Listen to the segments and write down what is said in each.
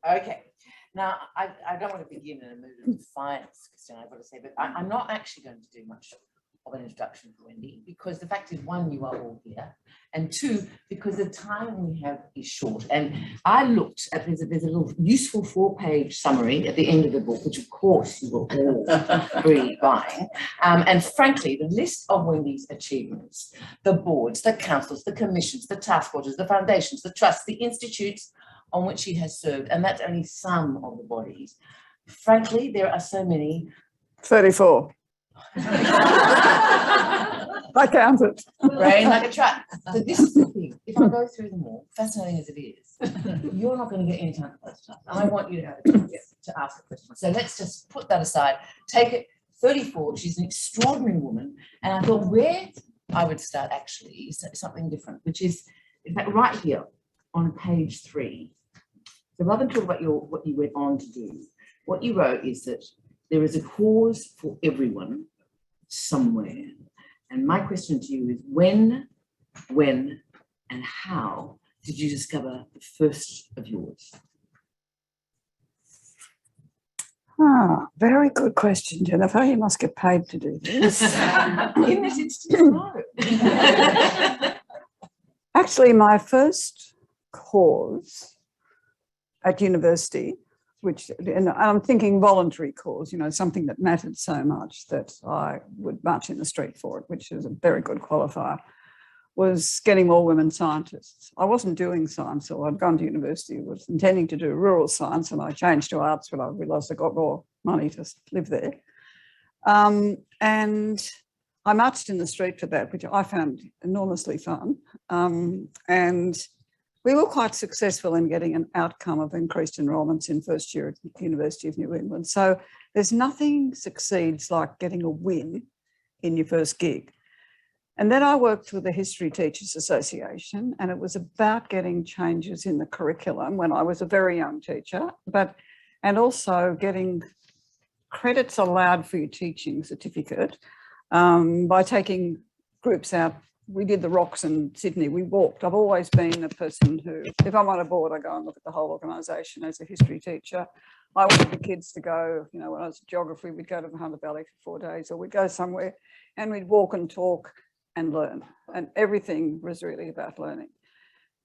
Okay. Now, I don't want to begin in a mood of defiance, Christine, I've got to say, but I'm not actually going to do much of an introduction for Wendy, because the fact is, one, you are all here, and two, because the time we have is short. And I looked at, there's a little useful 4-page summary at the end of the book, which of course you will all be buying. And frankly, the list of Wendy's achievements, the boards, the councils, the commissions, the task forces, the foundations, the trusts, the institutes on which she has served, and that's only some of the bodies. Frankly, there are so many. 34. I counted. Brain like a truck. So this is the thing. If I go through them all, fascinating as it is, you're not going to get any time for that stuff. And I want you to have a chance to ask a question. So let's just put that aside. Take it. 34. She's an extraordinary woman. And I thought where I would start actually is something different, which is, in fact, right here on page 3. So rather than talk about what you went on to do, what you wrote is that there is a cause for everyone somewhere. And my question to you is when, and how did you discover the first of yours? Ah, very good question, Jennifer. You must get paid to do this. In this instance, no. Actually, my first cause at university, which, and I'm thinking voluntary cause, you know, something that mattered so much that I would march in the street for it, which is a very good qualifier, was getting more women scientists. I wasn't doing science, so I'd gone to university, was intending to do rural science, and I changed to arts when I realised I got more money to live there. And I marched in the street for that, which I found enormously fun. And we were quite successful in getting an outcome of increased enrolments in first year at the University of New England. So there's nothing succeeds like getting a win in your first gig. And then I worked with the History Teachers Association, and it was about getting changes in the curriculum when I was a very young teacher, and also getting credits allowed for your teaching certificate by taking groups out. We did the Rocks in Sydney. We walked. I've always been a person who, if I'm on a board, I go and look at the whole organisation as a history teacher. I wanted the kids to go, you know, when I was geography, we'd go to the Hunter Valley for 4 days, or we'd go somewhere and we'd walk and talk and learn. And everything was really about learning.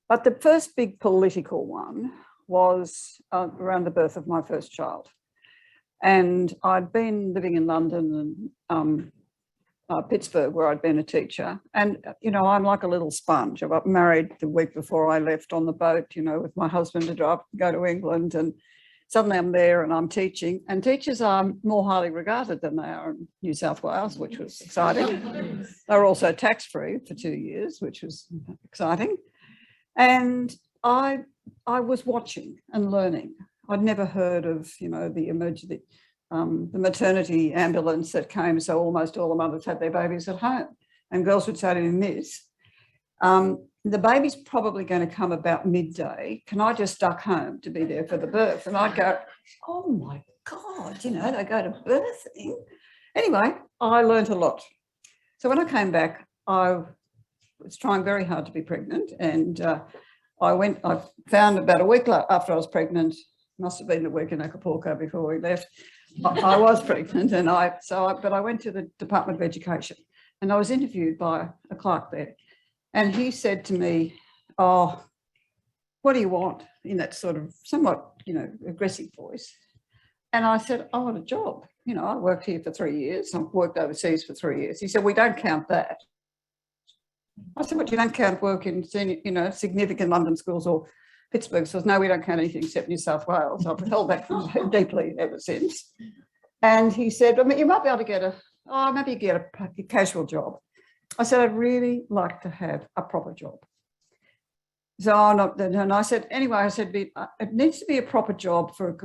But the first big political one was around the birth of my first child. And I'd been living in London and Pittsburgh, where I'd been a teacher. And, you know, I'm like a little sponge. I got married the week before I left on the boat, you know, with my husband to go to England. And suddenly I'm there and I'm teaching. And teachers are more highly regarded than they are in New South Wales, which was exciting. They were also tax-free for 2 years, which was exciting. And I was watching and learning. I'd never heard of, you know, the maternity ambulance that came, so almost all the mothers had their babies at home. And girls would say to me, Miss, the baby's probably going to come about midday. Can I just duck home to be there for the birth? And I'd go, oh my God, you know, they go to birthing. Anyway, I learned a lot. So when I came back, I was trying very hard to be pregnant. And I found about a week after I was pregnant, must have been a week in Acapulco before we left, I was pregnant, and but I went to the Department of Education, and I was interviewed by a clerk there, and he said to me, "Oh, what do you want?" in that sort of somewhat, you know, aggressive voice. And I said, "I want a job. You know, I worked here for 3 years. I've worked overseas for 3 years." He said, "We don't count that." I said, "But you don't count work in, you know, significant London schools or Pittsburgh schools?" "No, we don't count anything except New South Wales." I've held back deeply ever since. And he said, "I mean, you might be able to get maybe you get a casual job." I said, "I'd really like to have a proper job." So and I said, anyway, I said, "It needs to be a proper job for a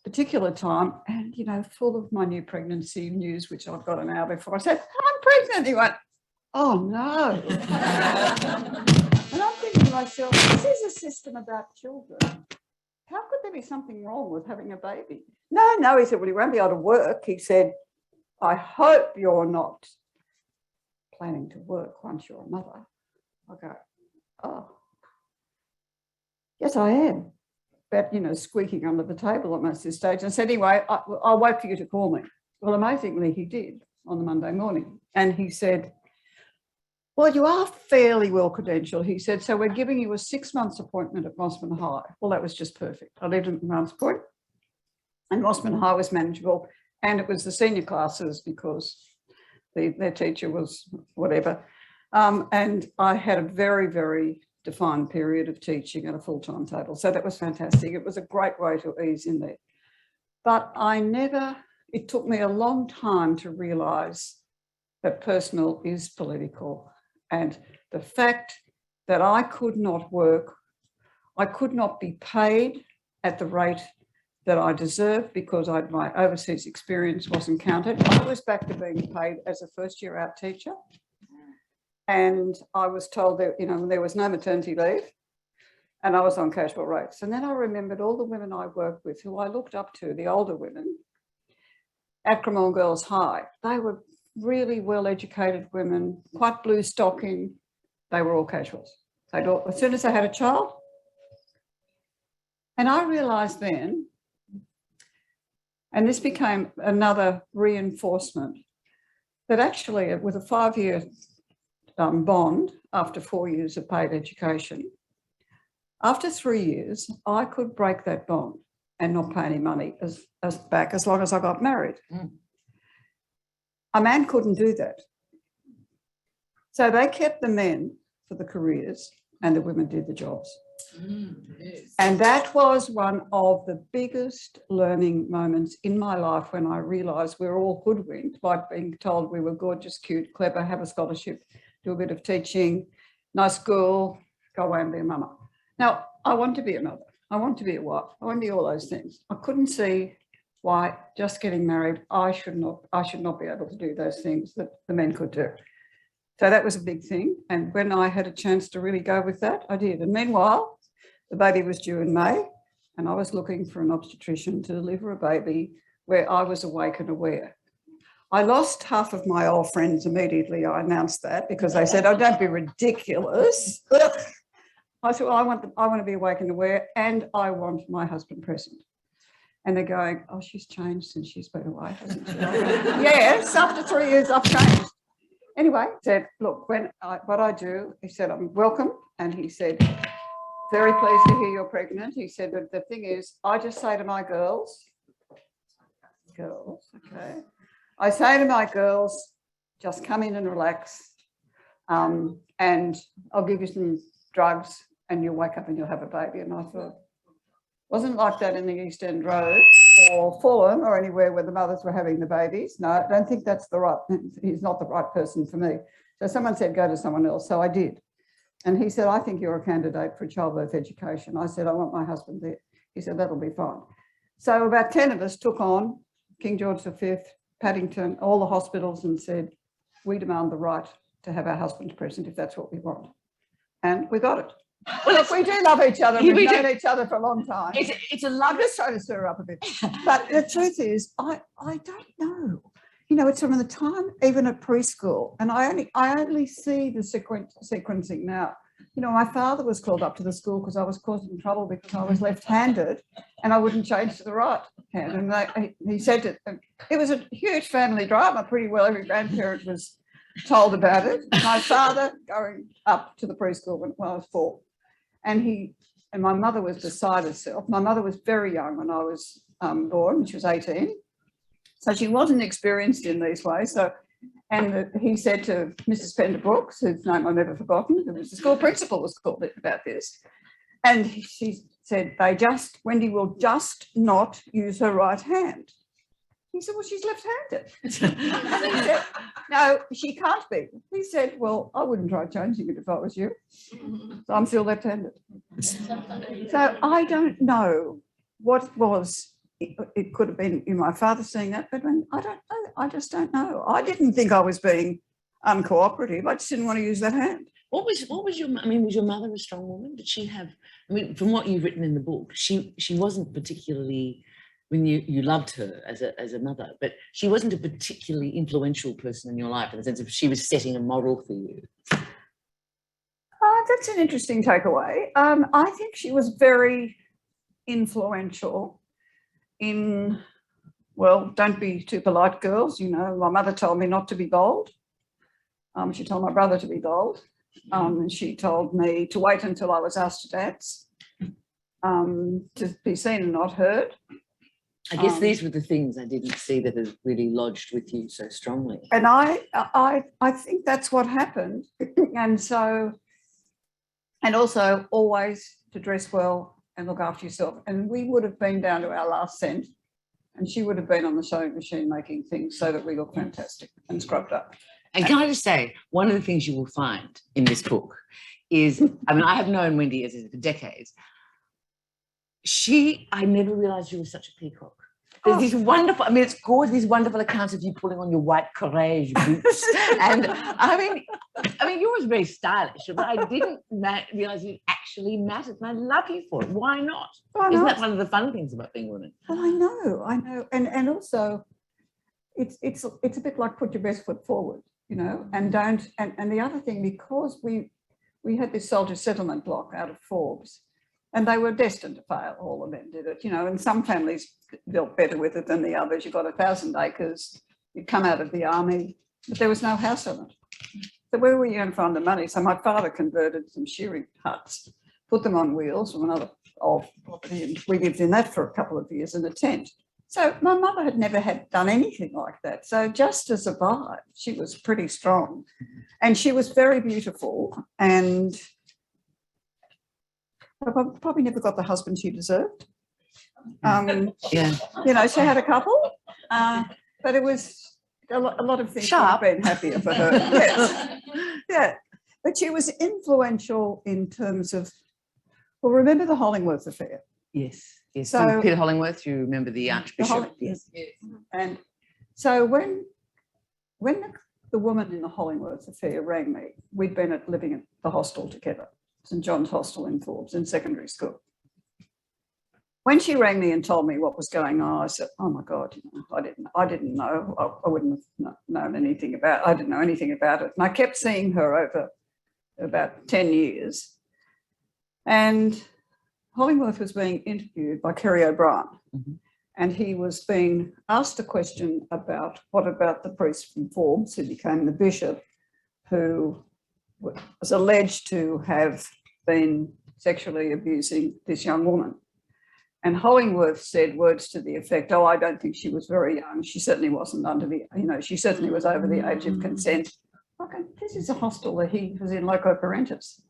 particular time." And, you know, full of my new pregnancy news, which I've got an hour before, I said, "I'm pregnant." He went, "Oh no." And I'm thinking to myself, this is a system about children. How could there be something wrong with having a baby? No, he said, "Well, you won't be able to work." He said, "I hope you're not planning to work once you're a mother." I go, "Oh, yes, I am. about, you know, squeaking under the table almost this stage. And I said, anyway, I'll wait for you to call me. Well, amazingly, he did on the Monday morning. And he said, well, you are fairly well credentialed. He said, so we're giving you a 6 months appointment at Mossman High. Well, that was just perfect. I lived in Mount Point and Mossman High was manageable. And it was the senior classes because their teacher was whatever. And I had a very, very defined period of teaching at a full-time table. So that was fantastic. It was a great way to ease in there. But it took me a long time to realise that personal is political. And the fact that I could not work, I could not be paid at the rate that I deserved because my overseas experience wasn't counted. I was back to being paid as a first-year out teacher. And I was told that, you know, there was no maternity leave and I was on casual rates. And then I remembered all the women I worked with who I looked up to, the older women, at Cremorne Girls High. They were really well-educated women, quite blue stocking. They were all casuals. As soon as they had a child. And I realised then, and this became another reinforcement, that actually with a 5-year bond after 4 years of paid education, after 3 years, I could break that bond and not pay any money back as long as I got married. Mm. A man couldn't do that. So they kept the men for the careers and the women did the jobs. Yes. And that was one of the biggest learning moments in my life when I realised we're all hoodwinked by being told we were gorgeous, cute, clever, have a scholarship, do a bit of teaching, nice girl, go away and be a mama. Now, I want to be a mother. I want to be a wife. I want to be all those things. I couldn't see why just getting married, I should not be able to do those things that the men could do. So that was a big thing. And when I had a chance to really go with that, I did. And meanwhile, the baby was due in May and I was looking for an obstetrician to deliver a baby where I was awake and aware. I lost half of my old friends immediately. I announced that because they said, oh, don't be ridiculous. I said, well, I want to be awake and aware and I want my husband present. And they're going, oh, she's changed since she's been away, hasn't she? Yes, after 3 years, I've changed. Anyway, said, look, what I do, he said, I'm welcome. And he said, very pleased to hear you're pregnant. He said, but the thing is, I just say to my girls, okay. I say to my girls, just come in and relax. And I'll give you some drugs and you'll wake up and you'll have a baby. And I thought, wasn't like that in the East End Road or Fulham or anywhere where the mothers were having the babies. No, I don't think he's not the right person for me. So someone said, go to someone else. So I did. And he said, I think you're a candidate for childbirth education. I said, I want my husband there. He said, that'll be fine. So about 10 of us took on King George V, Paddington, all the hospitals and said, we demand the right to have our husbands present if that's what we want. And we got it. Well, look, we do love each other. We've known each other for a long time. It's a love. I'm just trying to stir her up a bit. But the truth is, I don't know. You know, it's from the time even at preschool, and I only see the sequencing now. You know, my father was called up to the school because I was causing trouble because I was left-handed and I wouldn't change to the right hand. And he said it was a huge family drama. Pretty well every grandparent was told about it. My father going up to the preschool when I was 4. And my mother was beside herself. My mother was very young when I was born. She was 18. So she wasn't experienced in these ways. So, he said to Mrs. Pender Brooks, whose name I've never forgotten, who was the school principal, was called about this. And she said, Wendy will just not use her right hand. He said, well, she's left-handed. And he said, no, she can't be. He said, well, I wouldn't try changing it if I was you. So I'm still left-handed. So I don't know what was, it could have been my father saying that, but I don't know. I just don't know. I didn't think I was being uncooperative. I just didn't want to use that hand. What was was your mother a strong woman? Did she have, from what you've written in the book, she wasn't particularly, you loved her as a mother, but she wasn't a particularly influential person in your life in the sense of she was setting a model for you. That's an interesting takeaway. I think she was very influential in, well, don't be too polite, girls. You know, my mother told me not to be bold. She told my brother to be bold. And she told me to wait until I was asked to dance, to be seen and not heard. I guess these were the things I didn't see that have really lodged with you so strongly. And I think that's what happened. And so, and also always to dress well and look after yourself. And we would have been down to our last cent, and she would have been on the sewing machine making things so that we look fantastic and scrubbed up. And can I just say, one of the things you will find in this book is, I mean, I have known Wendy as for decades. I never realized you were such a peacock. There's these wonderful, I mean, it's gorgeous, these wonderful accounts of you pulling on your white courage boots. And I mean, you was very stylish, but I didn't realize it actually mattered. And I love you for it. Why not? Isn't that one of the fun things about being a woman? Well, I know. And also it's a bit like put your best foot forward, you know, and don't, and the other thing, because we had this soldier settlement block out of Forbes, and they were destined to fail. All of them did it, you know, and some families dealt better with it than the others. You got 1,000 acres, you come out of the army, but there was no house on it. So where were you going to find the money? So my father converted some shearing huts, put them on wheels from another old property, and we lived in that for a couple of years in a tent. So my mother had never done anything like that. So just to survive, she was pretty strong, and she was very beautiful, and probably never got the husband she deserved. Yeah. You know, she had a couple, but it was a lot of things would have been happier for her. Yes. Yeah. But she was influential in terms of, well, remember the Hollingworth affair? Yes. Yes. So Peter Hollingworth, you remember the Archbishop? Yes. And so when the woman in the Hollingworth affair rang me, we'd been living at the hostel together, St John's Hostel in Forbes, in secondary school. When she rang me and told me what was going on, I said, "Oh my God, you know, I didn't know. I wouldn't have known anything about it. I didn't know anything about it." And I kept seeing her over about 10 years. And Hollingworth was being interviewed by Kerry O'Brien, and he was being asked a question about what about the priest from Forbes who became the bishop, who was alleged to have been sexually abusing this young woman. And Hollingworth said words to the effect, "Oh, I don't think she was very young. She certainly wasn't she certainly was over the age of consent." Okay, this is a hostel that he was in loco parentis.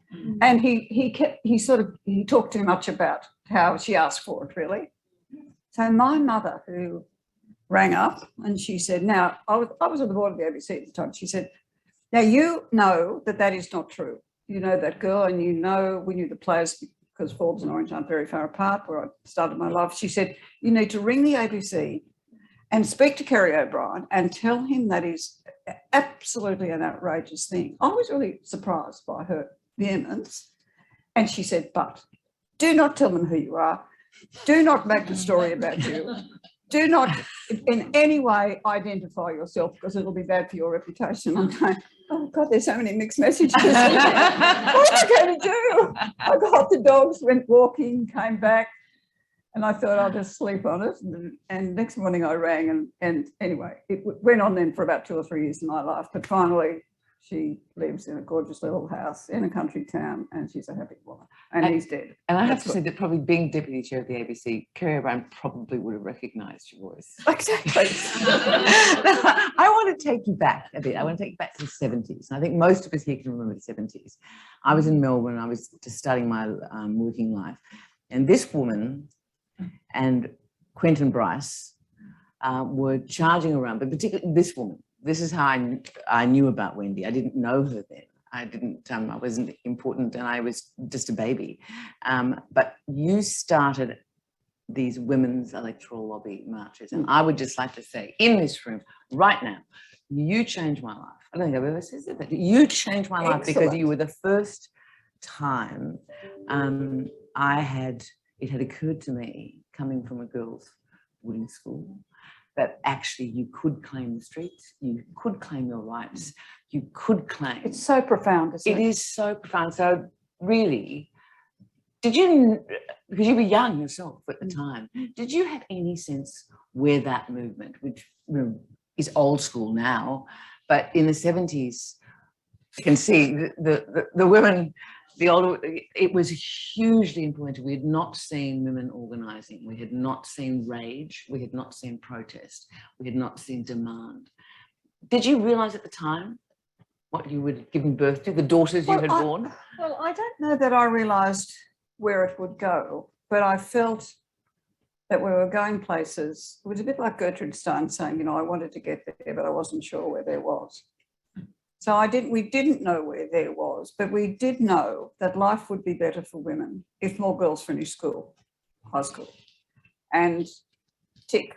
And he talked too much about how she asked for it, really. So my mother, who rang up, and she said, now, I was on the board of the ABC at the time. She said, "Now, you know that is not true. You know that girl, and you know we knew the players because Forbes and Orange aren't very far apart, where I started my life." She said, "You need to ring the ABC and speak to Kerry O'Brien and tell him that is absolutely an outrageous thing." I was really surprised by her vehemence. And she said, "But do not tell them who you are. Do not make the story about you. Do not in any way identify yourself, because it'll be bad for your reputation." I'm going, oh God, there's so many mixed messages. What am I going to do? I got the dogs, went walking, came back, and I thought I'll just sleep on it. And next morning I rang, and anyway, it went on then for about 2 or 3 years in my life. But finally, she lives in a gorgeous little house in a country town, and she's a happy woman. And he's dead. And I have to say that probably being deputy chair of the ABC, Kerry O'Brien probably would have recognised your voice. Exactly. I want to take you back a bit. I want to take you back to the 70s. I think most of us here can remember the 70s. I was in Melbourne. I was just starting my working life. And this woman and Quentin Bryce were charging around, but particularly this woman. This is how I knew about Wendy. I didn't know her then. I wasn't important, and I was just a baby. But you started these women's electoral lobby marches, and I would just like to say, in this room right now, you changed my life. I don't think I've ever said that. You changed my life because you were the first time it had occurred to me, coming from a girls' boarding school, that actually you could claim the streets, you could claim your rights, you could claim. It's so profound, isn't it? It is so profound. So really, Did you, because you were young yourself at the time, did you have any sense where that movement, which is old school now, but in the 70s, you can see the women, the older, it was hugely influential. We had not seen women organising. We had not seen rage. We had not seen protest. We had not seen demand. Did you realise at the time what you were giving birth to, the daughters you had born? Well, I don't know that I realised where it would go, but I felt that we were going places. It was a bit like Gertrude Stein saying, you know, I wanted to get there, but I wasn't sure where there was. So we didn't know where there was, but we did know that life would be better for women if more girls finished school, high school. And tick,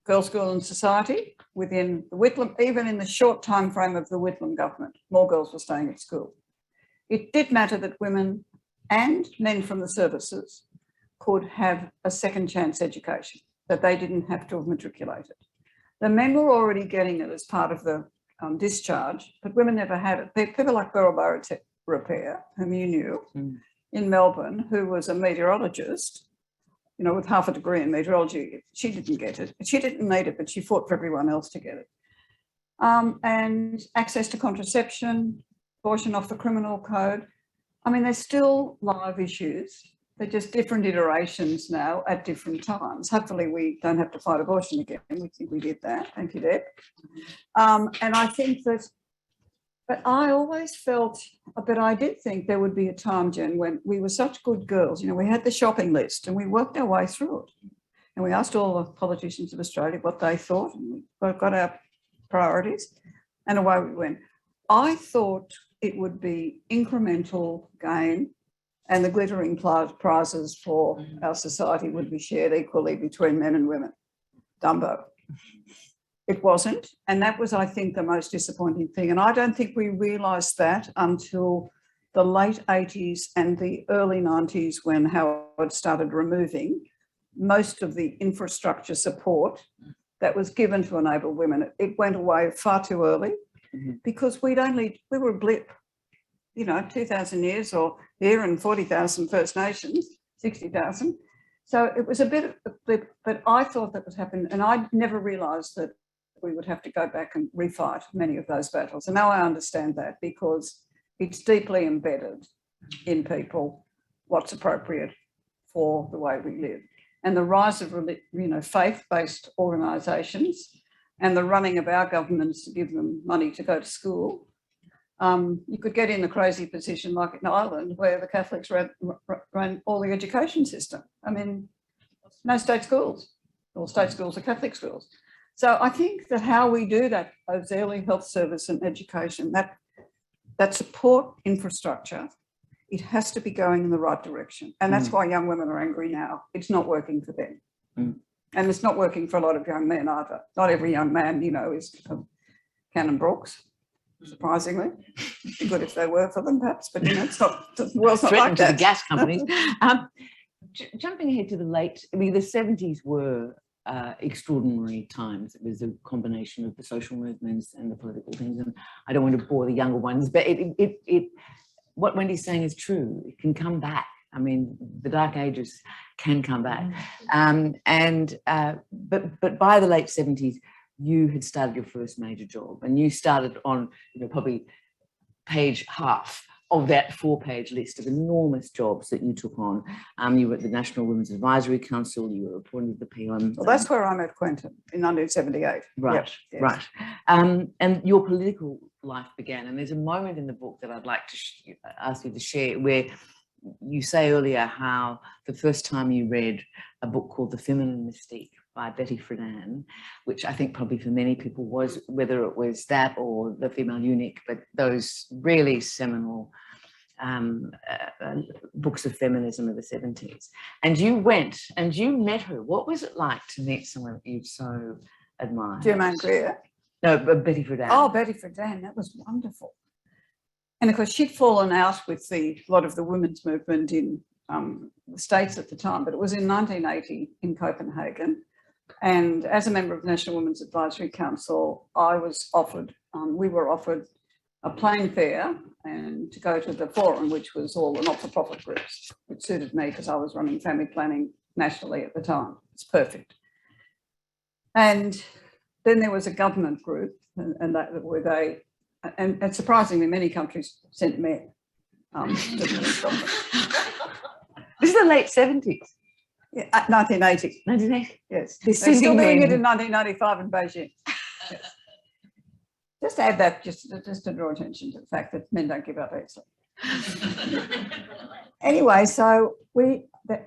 girls' school and society within the Whitlam, even in the short time frame of the Whitlam government, more girls were staying at school. It did matter that women and men from the services could have a second chance education, that they didn't have to have matriculated. The men were already getting it as part of the discharge, but women never had it. People like Beryl Barrett Repair, whom you knew, in Melbourne, who was a meteorologist, you know, with half a degree in meteorology, she didn't get it. She didn't need it, but she fought for everyone else to get it. And access to contraception, abortion off the criminal code. I mean, there's still live issues. They're just different iterations now at different times. Hopefully we don't have to fight abortion again. We think we did that. Thank you, Deb. And I think that, but I always felt, but I did think there would be a time, Jen, when we were such good girls. You know, we had the shopping list and we worked our way through it. And we asked all the politicians of Australia what they thought, and we got our priorities, and away we went. I thought it would be incremental gain, and the glittering prizes for our society would be shared equally between men and women. Dumbo. It wasn't. And that was, I think, the most disappointing thing. And I don't think we realised that until the late 80s and the early 90s, when Howard started removing most of the infrastructure support that was given to enable women. It went away far too early because we were a blip. You know, 2,000 years or here and 40,000 First Nations, 60,000. So it was a bit of a blip, but I thought that would happen. And I never realised that we would have to go back and refight many of those battles. And now I understand that because it's deeply embedded in people what's appropriate for the way we live. And the rise of, you know, faith-based organisations and the running of our governments to give them money to go to school. You could get in the crazy position like in Ireland where the Catholics ran all the education system. I mean, no state schools. All state schools are Catholic schools. So I think that how we do that, those early health service and education, that support infrastructure, it has to be going in the right direction. And that's why young women are angry now. It's not working for them. And it's not working for a lot of young men either. Not every young man, you know, is Cannon Brooks. Surprisingly, it'd be good if they were for them, perhaps, but you know, it's not. The world's not like that. To the gas companies. Jumping ahead to the late, I mean, the 70s were extraordinary times. It was a combination of the social movements and the political things, and I don't want to bore the younger ones, but what Wendy's saying is true. It can come back. I mean, the dark ages can come back, but by the late 70s. You had started your first major job, and you started on, you know, probably page half of that 4-page list of enormous jobs that you took on. You were at the National Women's Advisory Council, you were appointed to the PM. Well, that's where I met Quentin in 1978. Right, yep, yes. Right. And your political life began, and there's a moment in the book that I'd like to ask you to share where you say earlier how the first time you read a book called The Feminine Mystique by Betty Friedan, which I think probably for many people was, whether it was that or The Female Eunuch, but those really seminal books of feminism of the 70s. And you went and you met her. What was it like to meet someone that you so admired? Germaine Greer? No, Betty Friedan. Oh, Betty Friedan, that was wonderful. And of course, she'd fallen out with a lot of the women's movement in the States at the time, but it was in 1980 in Copenhagen. And as a member of the National Women's Advisory Council, I was offered, we were offered a plane fare and to go to the forum, which was all the not-for-profit groups, which suited me because I was running family planning nationally at the time. It's perfect. And then there was a government group, and that were they, and surprisingly, many countries sent men. This is the late 70s. Yeah, 1980. 1980. Yes. They're They're still sending doing it men. in 1995 in Beijing. Yes. Just add that just to draw attention to the fact that men don't give up easily. Anyway, so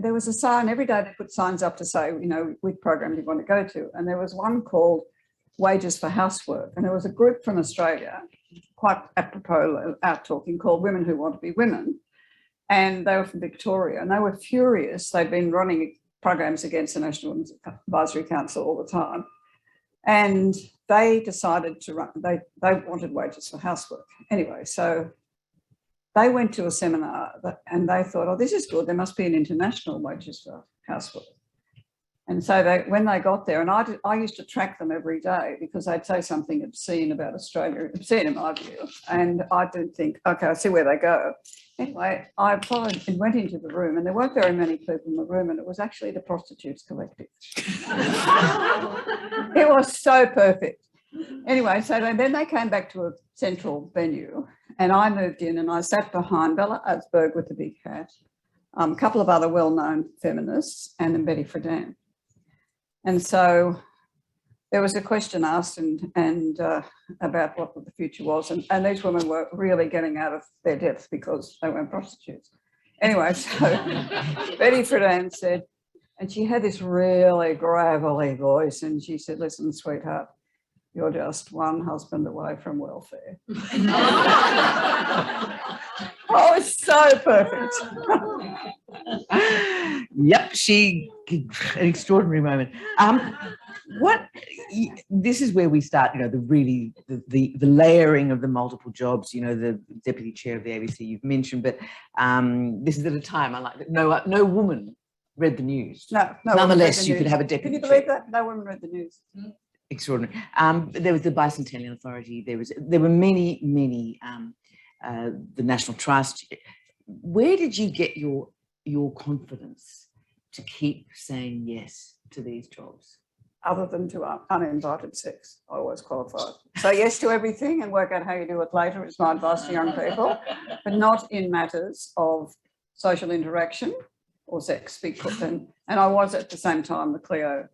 there was a sign every day. They put signs up to say, you know, which program you want to go to, and there was one called Wages for Housework, and there was a group from Australia, quite apropos out talking, called Women Who Want to Be Women, and they were from Victoria, and they were furious. They'd been running programs against the National Women's Advisory Council all the time, and they decided to run. They wanted wages for housework anyway, so they went to a seminar and they thought, oh, this is good. There must be an international wages for housework. And so when they got there, and I used to track them every day because they'd say something obscene about Australia, obscene in my view, and I did think, okay, I see where they go. Anyway, I followed and went into the room, and there weren't very many people in the room, and it was actually the Prostitutes Collective. It was so perfect. Anyway, so then they came back to a central venue, and I moved in and I sat behind Bella Asberg with the big hat, a couple of other well-known feminists, and then Betty Friedan. And so there was a question asked and about what the future was, and these women were really getting out of their depth because they weren't prostitutes. Anyway, so Betty Friedan said, and she had this really gravelly voice, and she said, listen, sweetheart, you're just one husband away from welfare. Oh, it's so perfect. Yep, an extraordinary moment. This is where we start, you know, the layering of the multiple jobs, you know, the deputy chair of the ABC you've mentioned, but this is at a time I like that no woman read the news. No, nonetheless, you could have a deputy. Can you believe that? No woman read the news. Extraordinary. There was the Bicentennial Authority. There were many, the National Trust. Where did you get your confidence to keep saying yes to these jobs? Other than to uninvited sex, I always qualified. So yes to everything and work out how you do it later is my advice to young people, but not in matters of social interaction or sex. And I was at the same time the Clio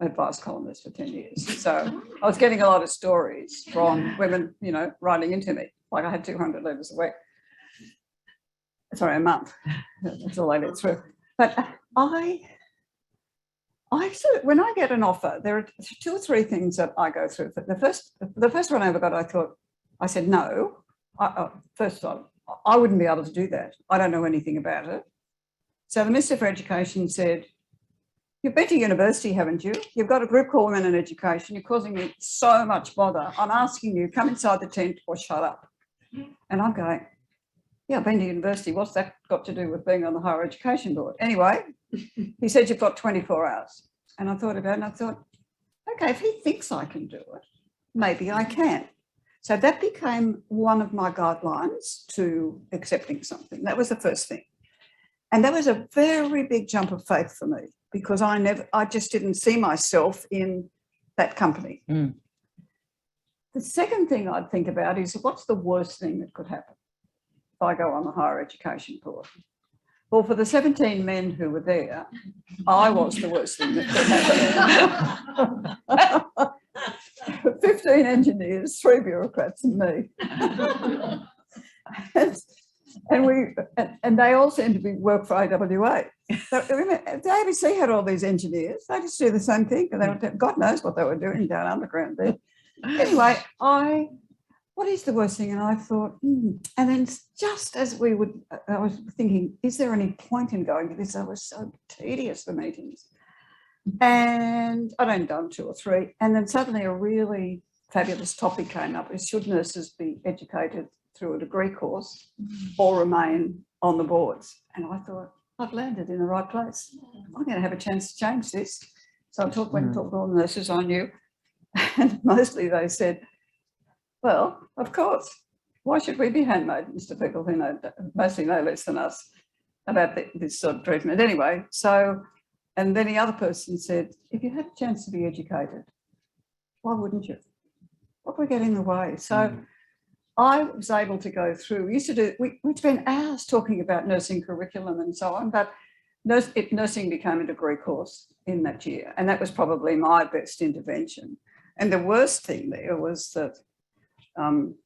advice columnist for 10 years. So I was getting a lot of stories from women, you know, writing into me. Like I had 200 letters a week. Sorry, a month. That's all I let through. But I sort of, when I get an offer, there are 2 or 3 things that I go through. But the first one I ever got, I said no. First of all, I wouldn't be able to do that. I don't know anything about it. So the Minister for Education said, you've been to university, haven't you? You've got a group called Women in Education. You're causing me so much bother. I'm asking you, come inside the tent or shut up. And I'm going, yeah, I've been to university. What's that got to do with being on the Higher Education Board? Anyway, he said, you've got 24 hours. And I thought about it and I thought, okay, if he thinks I can do it, maybe I can. So that became one of my guidelines to accepting something. That was the first thing. And that was a very big jump of faith for me because I just didn't see myself in that company. Mm. The second thing I'd think about is what's the worst thing that could happen if I go on the Higher Education Board? Well, for the 17 men who were there, I was the worst thing that could happen. 15 engineers, 3 bureaucrats and me. And they all seem to work for AWA. So, the ABC had all these engineers. They just do the same thing. And God knows what they were doing down underground there. Anyway, what is the worst thing? And I thought, And then just as I was thinking, is there any point in going to this? I was so tedious, the meetings. And I'd only done 2 or 3. And then suddenly a really fabulous topic came up is should nurses be educated through a degree course or remain on the boards? And I thought, I've landed in the right place. I'm going to have a chance to change this. So I went and talked to all the nurses I knew, and mostly they said, Well, of course. Why should we be handmaidens to people who know, mostly know less than us about this sort of treatment? Anyway, so, and then the other person said, if you had a chance to be educated, why wouldn't you? What would get in the way? So I was able to go through, we'd spent hours talking about nursing curriculum and so on, but nursing became a degree course in that year. And that was probably my best intervention. And the worst thing there was that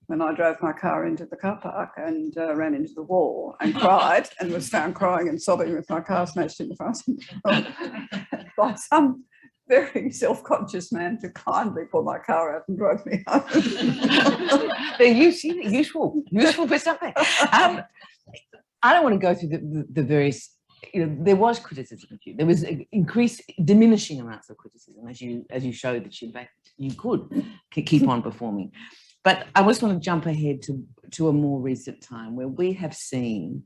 when I drove my car into the car park and ran into the wall and cried and was found crying and sobbing with my car smashed in the front by some very self-conscious man who kindly pulled my car out and drove me home. They're useful for something. I don't want to go through the various, there was criticism of you. There was diminishing amounts of criticism as you showed that you could keep on performing. But I just want to jump ahead to a more recent time where we have seen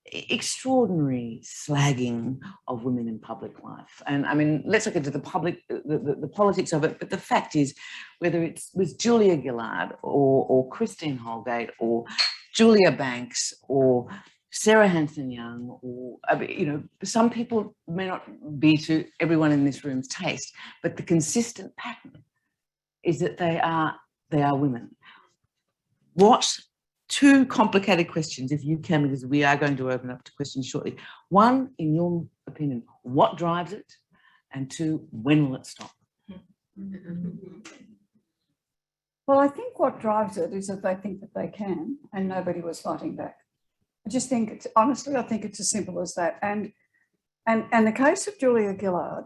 extraordinary slagging of women in public life. And I mean, let's look into the politics of it. But the fact is, whether it was Julia Gillard or Christine Holgate or Julia Banks or Sarah Hanson-Young, or some people may not be to everyone in this room's taste, but the consistent pattern is that they are women. What two complicated questions, if you can, because we are going to open up to questions shortly. One, in your opinion, what drives it? And two, when will it stop? Well, I think what drives it is that they think that they can, and nobody was fighting back. I just think honestly, I think it's as simple as that. And the case of Julia Gillard,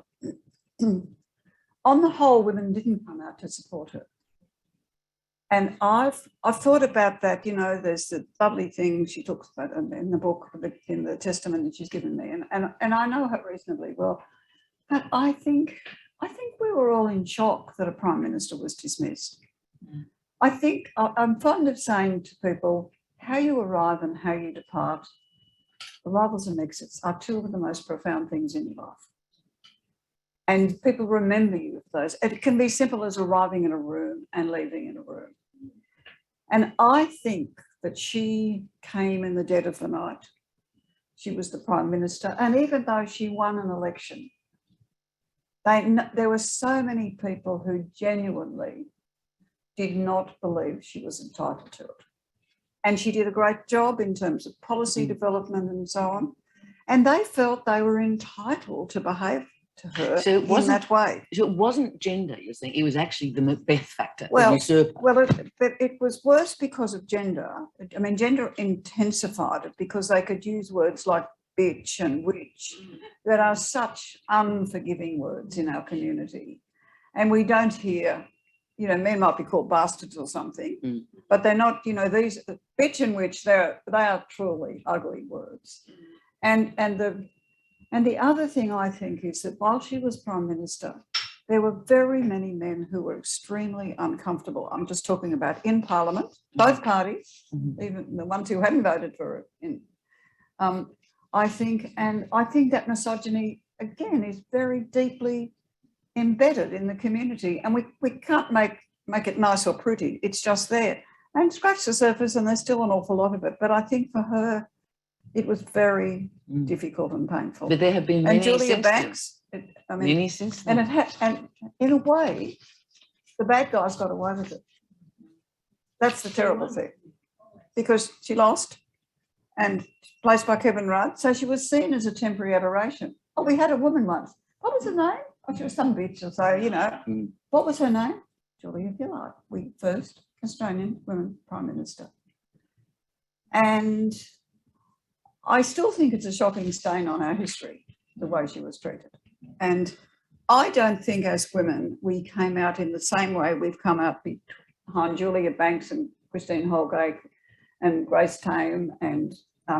on the whole, women didn't come out to support her. And I've thought about that, there's the lovely thing she talks about in the book, in the testament that she's given me. And I know her reasonably well. But I think we were all in shock that a Prime Minister was dismissed. I think I'm fond of saying to people, how you arrive and how you depart, arrivals and exits are two of the most profound things in your life. And people remember you for those. It can be simple as arriving in a room and leaving in a room. And I think that she came in the dead of the night. She was the Prime Minister. And even though she won an election, there were so many people who genuinely did not believe she was entitled to it. And she did a great job in terms of policy development and so on. And they felt they were entitled to behave to her in that way. So it wasn't gender, you're saying, it was actually the Macbeth factor. But it was worse because of gender. I mean, gender intensified it because they could use words like bitch and witch that are such unforgiving words in our community. And we don't hear, men might be called bastards or something, but they're not, these bitch and witch, they are truly ugly words. And the other thing I think is that while she was Prime Minister, there were very many men who were extremely uncomfortable. I'm just talking about in Parliament, both parties, even the ones who hadn't voted for it. I think that misogyny, again, is very deeply embedded in the community, and we can't make it nice or pretty. It's just there. And scratch the surface, and there's still an awful lot of it. But I think for her, it was very difficult and painful. But there have been many and Julia since Banks, many since then. And in a way, the bad guys got away with it. That's the terrible thing, because she lost and placed by Kevin Rudd, so she was seen as a temporary aberration. Oh, we had a woman once. What was her name? Oh, she was some bitch or so, What was her name? Julia Gillard, first Australian women Prime Minister. And I still think it's a shocking stain on our history, the way she was treated. And I don't think as women we came out in the same way we've come out behind Julia Banks and Christine Holgate and Grace Tame and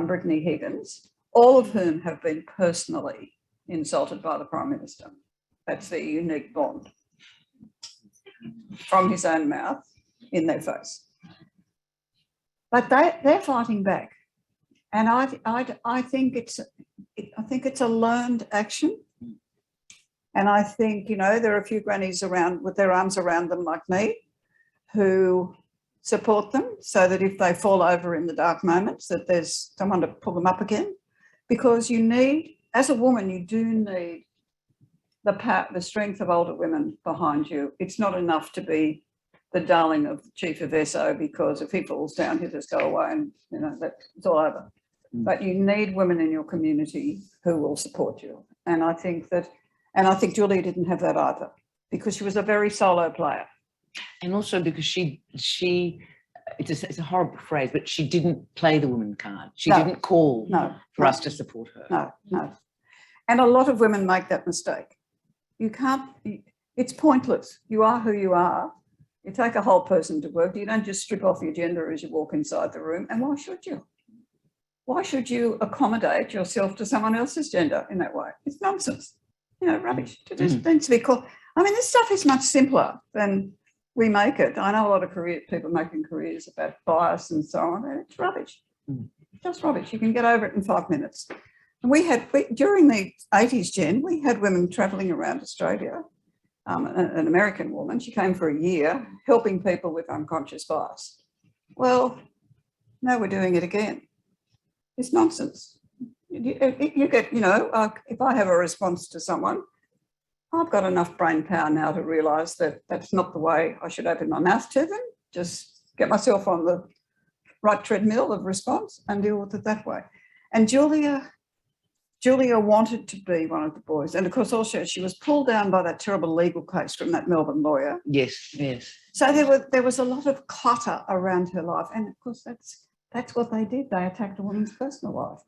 Brittany Higgins, all of whom have been personally insulted by the Prime Minister. That's their unique bond from his own mouth in their face. But they're fighting back. And I think it's a learned action. And I think, there are a few grannies around with their arms around them like me who support them so that if they fall over in the dark moments, that there's someone to pull them up again. Because you need, as a woman, you do need the strength of older women behind you. It's not enough to be the darling of the chief of SO, because if he falls down, he'll just go away and, you know, it's all over. But you need women in your community who will support you. And I think Julia didn't have that either, because she was a very solo player. And also because she it's a horrible phrase, but she didn't play the woman card. She didn't call for us to support her. No. And a lot of women make that mistake. You can't, it's pointless. You are who you are. You take a whole person to work. You don't just strip off your gender as you walk inside the room. And why should you? Why should you accommodate yourself to someone else's gender in that way? It's nonsense. You know, rubbish. It just needs to be called. I mean, this stuff is much simpler than we make it. I know a lot of people making careers about bias and so on, and it's rubbish. Just rubbish. You can get over it in 5 minutes. And during the 80s, Jen, we had women travelling around Australia, an American woman. She came for a year helping people with unconscious bias. Well, now we're doing it again. It's nonsense. You get, you know, if I have a response to someone, I've got enough brain power now to realise that that's not the way I should open my mouth to them. Just get myself on the right treadmill of response and deal with it that way. And Julia wanted to be one of the boys. And of course, also she was pulled down by that terrible legal case from that Melbourne lawyer. Yes. So there was a lot of clutter around her life. And of course, that's what they did. They attacked a woman's personal life.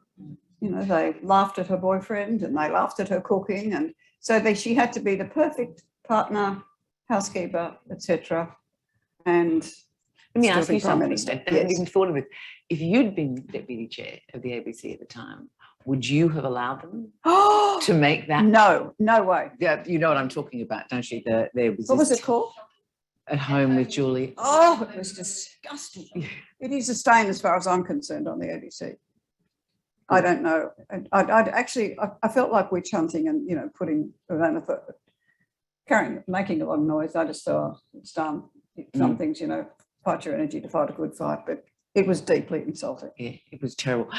You know, they laughed at her boyfriend and they laughed at her cooking. And so she had to be the perfect partner, housekeeper, etc. And let me ask you something. I hadn't even thought of it. If you'd been deputy chair of the ABC at the time, would you have allowed them to make that? No way. Yeah, you know what I'm talking about, don't you? What was it called? At Home with Julie. Oh, it was disgusting. It is a stain as far as I'm concerned on the ABC. I don't know. I felt like witch hunting and, you know, making a lot of noise. I just thought it's done. Some things, you know, fight your energy to fight a good fight, but it was deeply insulting. Yeah, it was terrible.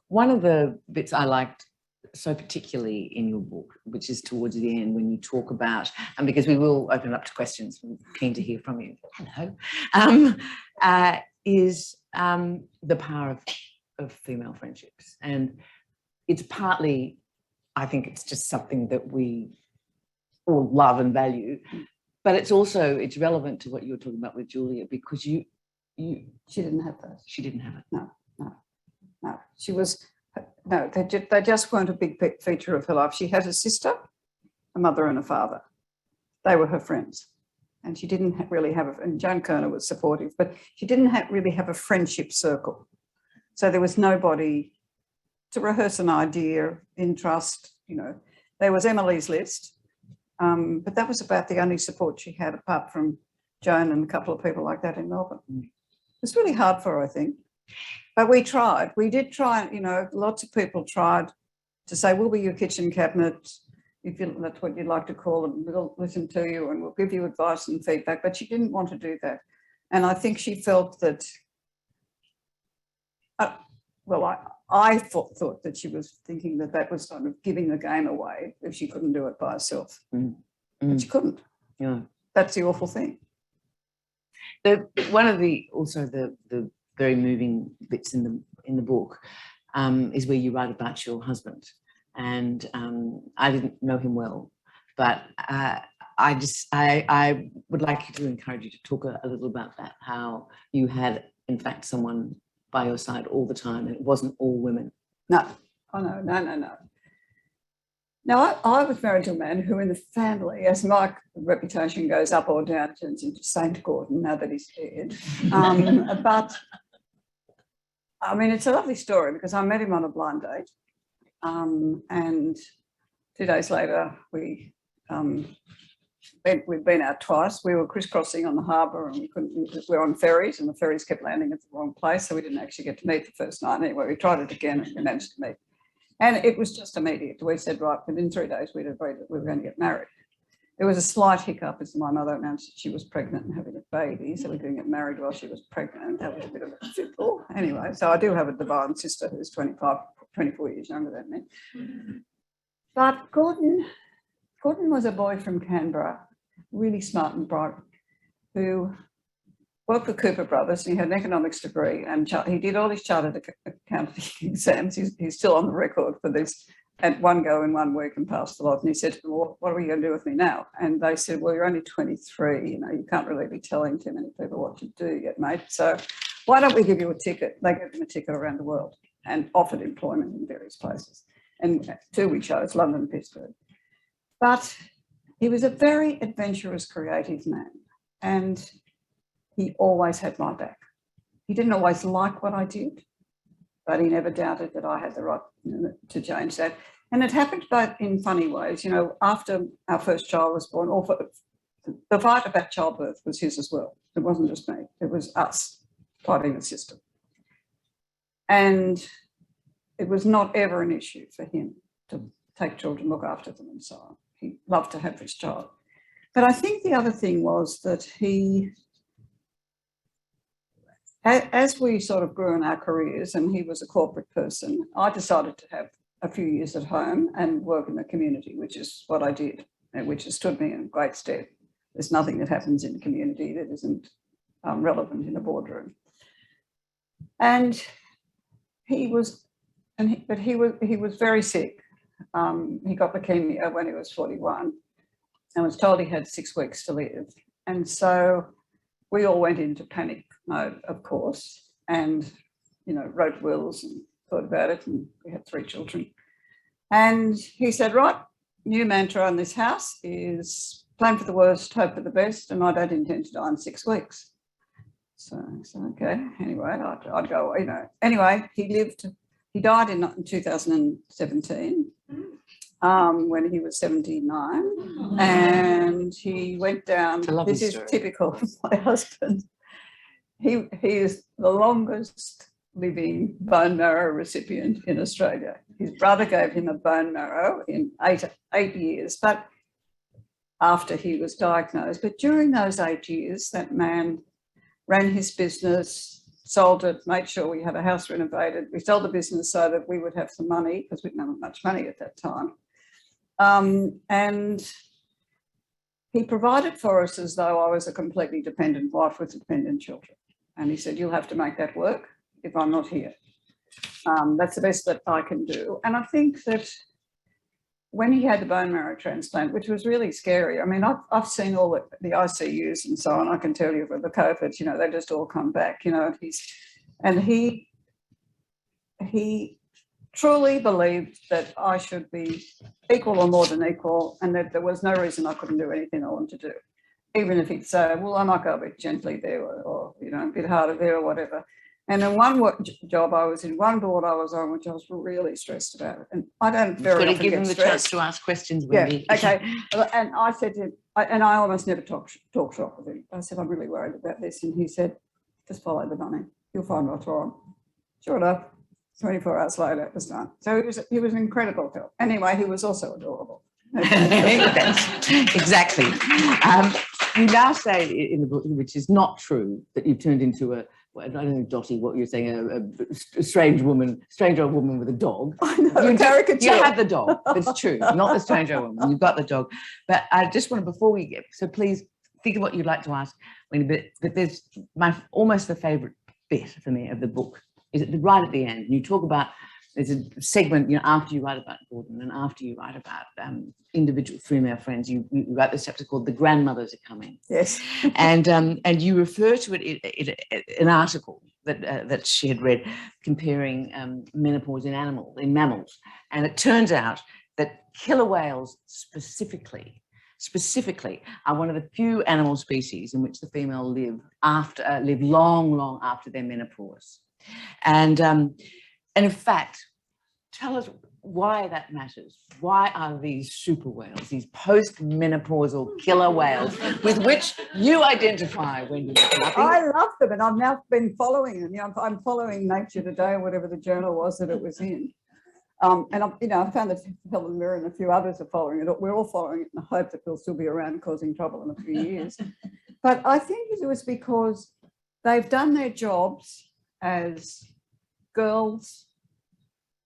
One of the bits I liked so particularly in your book, which is towards the end when you talk about, and because we will open up to questions, I'm keen to hear from you, is the power of female friendships. And it's partly, I think it's just something that we all love and value, but it's relevant to what you were talking about with Julia, because she didn't have those. She didn't have it. No. She was, no, they just weren't a big feature of her life. She had a sister, a mother and a father. They were her friends. And she didn't really have and Joan Kerner was supportive, but she didn't really have a friendship circle. So there was nobody to rehearse an idea in trust, you know. There was Emily's List, but that was about the only support she had apart from Joan and a couple of people like that in Melbourne. It was really hard for her, I think. But we tried. We did try, you know, lots of people tried to say, we'll be your kitchen cabinet, if that's what you'd like to call it, we'll listen to you and we'll give you advice and feedback. But she didn't want to do that. And I think she felt that, I thought that she was thinking that was sort of giving the game away if she couldn't do it by herself. But she couldn't. Yeah. That's the awful thing. One of the very moving bits in the book is where you write about your husband, and I didn't know him well, but I would like to encourage you to talk a little about that, how you had in fact someone by your side all the time and it wasn't all women. No. Now, I was married to a man who in the family, as my reputation goes up or down, turns into Saint Gordon now that he's dead. But, I mean, it's a lovely story because I met him on a blind date, and 2 days later we'd been out twice. We were crisscrossing on the harbour and we were on ferries and the ferries kept landing at the wrong place, so we didn't actually get to meet the first night. Anyway, we tried it again and we managed to meet. And it was just immediate. We said, right, within 3 days we'd agreed that we were going to get married. There was a slight hiccup as my mother announced that she was pregnant and having a baby, so we couldn't get married while she was pregnant. That was a bit of a fiddle. Anyway, so I do have a divine sister who's 24 years younger than me. But Gordon was a boy from Canberra, really smart and bright, who worked for Cooper Brothers, and he had an economics degree, and he did all his chartered accounting exams. He's still on the record for this, at one go in 1 week and passed the lot. And he said to them, well, what are you going to do with me now? And they said, well, you're only 23, you know, you can't really be telling too many people what to do yet, mate. So why don't we give you a ticket? They gave him a ticket around the world and offered employment in various places. And 2 we chose, London and Pittsburgh. But he was a very adventurous, creative man. And he always had my back. He didn't always like what I did, but he never doubted that I had the right to change that. And it happened both in funny ways. You know, after our first child was born, the fight about childbirth was his as well. It wasn't just me. It was us fighting the system. And it was not ever an issue for him to take children, look after them and so on. He loved to have this child. But I think the other thing was that he, as we sort of grew in our careers and he was a corporate person, I decided to have a few years at home and work in the community, which is what I did, and which has stood me in great stead. There's nothing that happens in the community that isn't relevant in a boardroom. And he was very sick. He got leukemia when he was 41 and was told he had 6 weeks to live. And so we all went into panic mode, of course, and, you know, wrote wills and thought about it, and we had 3 children. And he said, right, new mantra on this house is plan for the worst, hope for the best, and I don't intend to die in 6 weeks. So okay, anyway, I'd go, you know. Anyway, he died in 2017 when he was 79, and he went down. This is typical of my husband. He is the longest living bone marrow recipient in Australia. His brother gave him a bone marrow in eight years, but after he was diagnosed. But during those 8 years, that man ran his business, sold it, made sure we had a house renovated. We sold the business so that we would have some money, because we didn't have much money at that time. And he provided for us as though I was a completely dependent wife with dependent children. And he said, you'll have to make that work if I'm not here. That's the best that I can do. And I think that when he had the bone marrow transplant, which was really scary, I mean, I've seen all the ICUs and so on. I can tell you with the COVID, you know, they just all come back, you know. He truly believed that I should be equal or more than equal, and that there was no reason I couldn't do anything I wanted to do. Even if he'd say, well, I might go a bit gently there or you know, a bit harder there or whatever. And in one job I was in, one board I was on, which I was really stressed about. And I don't very often give get him the stressed. chance to ask questions, Wendy. Yeah, okay. And I said to him, and I almost never talk shop with him. I said, I'm really worried about this. And he said, just follow the money. You'll find what's wrong. Sure enough, 24 hours later it was done. So he was an incredible help. Anyway, he was also adorable. Exactly. You now say in the book, which is not true, that you've turned into a, well, I don't know, Dottie, what you're saying, a strange old woman with a dog. I know, caricature. You have the dog. That's true. Not the strange old woman. You've got the dog. But I just want to, before we get, so please think of what you'd like to ask, but there's almost the favourite bit for me of the book is right at the end. You talk about, there's a segment, you know, after you write about Gordon and after you write about individual female friends, you write this chapter called "The Grandmothers Are Coming." Yes, and you refer to it in an article that she had read comparing menopause in mammals, and it turns out that killer whales specifically are one of the few animal species in which the female live long after their menopause, and in fact, tell us why that matters. Why are these super whales, these post-menopausal killer whales, with which you identify, Wendy McCarthy? I love them, and I've now been following them. You know, I'm following Nature Today, or whatever the journal was that it was in. I found that Helen Mirren and a few others are following it. We're all following it in the hope that we'll still be around causing trouble in a few years. But I think it was because they've done their jobs as girls,